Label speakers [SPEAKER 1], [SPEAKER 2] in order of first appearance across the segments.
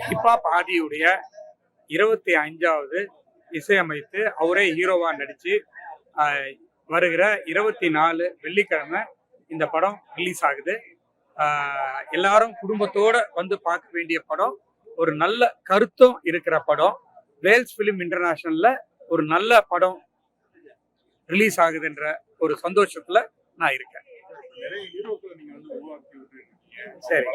[SPEAKER 1] Hip hop ஆதியுடைய 25வது இசையமைத்து அவரே ஹீரோவா நடிச்சு வருகிற 24 வெள்ளிக்கிழமை இந்த படம் ரிலீஸ் ஆகுது. எல்லாரும் குடும்பத்தோட வந்து பார்க்க வேண்டிய படம். ஒரு நல்ல கருத்தும் இருக்கிற படம். வேல்ஸ் பிலிம் இன்டர்நேஷனல்ல ஒரு நல்ல படம் ரிலீஸ் ஆகுதுன்ற ஒரு சந்தோஷத்துல நான் இருக்கேன். சரி,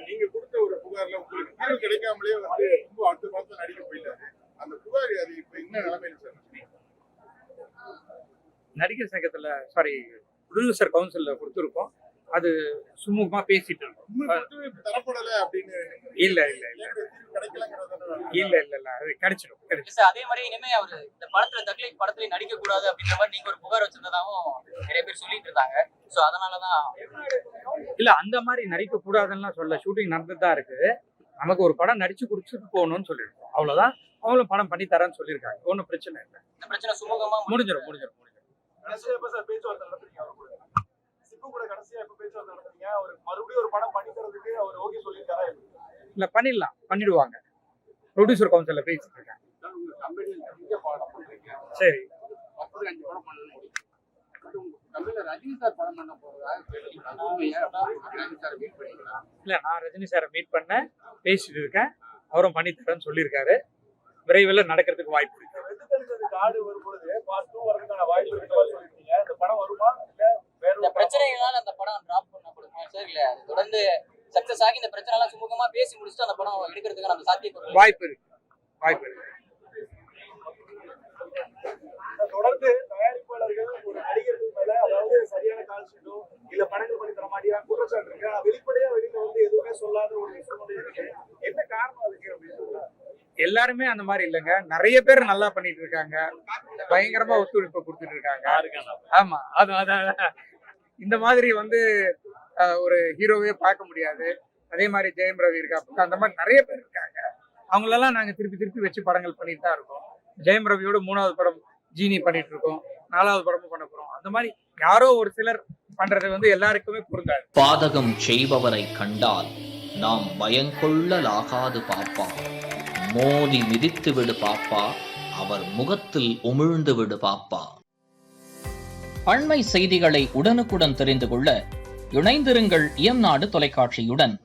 [SPEAKER 2] நீங்க கொடுத்த ஒரு புகார்ல உங்களுக்கு தீர்வு கிடைக்காமலே வந்து ரொம்ப அடுத்த மாசம் நடிக்க போயிட்டாரு. அந்த புகார் அது இப்ப என்ன நிலைமையில சார்?
[SPEAKER 1] நடிகர் சங்கத்துல ப்ரொடியூசர் கவுன்சில்ல கொடுத்துருக்கோம். அது சுமூகமா பேசிட்டு இருக்கோம்.
[SPEAKER 2] தரப்படல அப்படின்னு
[SPEAKER 1] இல்ல அது கிடைச்சிடும்.
[SPEAKER 3] அதே மாதிரி இனிமே அவரு இந்த படத்துல தக்லைஃப் படத்துல நடிக்க கூடாது அப்படின்ற மாதிரி நீங்க ஒரு புகார் வச்சிருந்ததாவும் நிறைய பேர் சொல்லிட்டு இருந்தாங்க. சோ அதனாலதான்
[SPEAKER 1] இல்ல அந்த மாதிரி நடிக்க கூடாதுன்னு சொல்ல, ஷூட்டிங் நடந்துதான் இருக்கு. நமக்கு ஒரு படம் நடிச்சு குடிச்சிட்டு போகணும்னு சொல்லியிருக்கோம். அவ்வளவுதான். அவங்களும் படம் பண்ணி தரேன்னு சொல்லியிருக்காங்க. ஒன்னும் பிரச்சனை இல்லை.
[SPEAKER 3] இந்த பிரச்சனை சுமூகமா முடிஞ்சிடும்.
[SPEAKER 1] இல்ல பண்ணிடுவாங்க. ப்ரொடியூசர் கவுன்சில்ல பேசிட்டு இருக்காங்க. சரி, இல்ல நான் ரஜினி சாரை மீட் பண்ண பேசிட்டு இருக்கேன். அவரும் பண்ணி தரேன்னு சொல்லியிருக்காரு. விரைவில் நடக்கிறதுக்கு வாய்ப்பு இருக்கு.
[SPEAKER 3] இந்த பிரச்சனைகளால அந்த படம் டிராப் பண்ணப்படுமா சார்? இல்ல தொடர்ந்து சக்சஸ் ஆகி இந்த பிரச்சனை எல்லாம் சுமூகமா பேசி முடிச்சுட்டு அந்த படம் எடுக்கிறதுக்கு நம்ம சாத்தியப்படும்
[SPEAKER 1] வாய்ப்பு இருக்கு.
[SPEAKER 2] தொடர்ந்து தயாரிப்பாளர்கள் ஒரு நடிகர்கள் மேல அதாவது சரியான கால்ஷீட்டோ இல்ல படங்கள் பண்ணி தர மாட்டேங்கிறாங்க குற்றச்சாட்டு இருக்கு. வெளிப்படையா வெளியில வந்து எதுவுமே சொல்லாத ஒரு சூழ்நிலை இருக்கு. என்ன காரணம் அதுக்கு அப்படின்னு சொல்ல?
[SPEAKER 1] எல்லாருமே அந்த மாதிரி இல்லைங்க. நிறைய பேர் நல்லா பண்ணிட்டு இருக்காங்க. பயங்கரமா ஒத்துழைப்பு கொடுத்துட்டு இருக்காங்க. ஆமா, இந்த மாதிரி வந்து ஒரு ஹீரோவே பார்க்க முடியாது. அதே மாதிரி ஜெயம் ரவி இருக்கா, அந்த மாதிரி நிறைய பேர் இருக்காங்க. அவங்களெல்லாம் நாங்க திருப்பி வச்சு படங்கள் பண்ணிட்டு தான் இருக்கோம். ஜெயம் ரவியோட 3வது படம் ஜீனி பண்ணிட்டு இருக்கோம். 4வது படமும் பண்ண போறோம். அந்த மாதிரி யாரோ ஒரு சிலர் பண்றது வந்து எல்லாருக்குமே பொருந்தாது.
[SPEAKER 4] பாதகம் செய்பவரை கண்டால் நாம் பயங்கொள்ளலாகாது பாப்பா. மோதி மிதித்து விடு பாப்பா, அவர் முகத்தில் உமிழ்ந்து விடு பாப்பா. அண்மை செய்திகளை உடனுக்குடன் தெரிந்து கொள்ள இணைந்திருங்கள் இயம்நாடு தொலைக்காட்சியுடன்.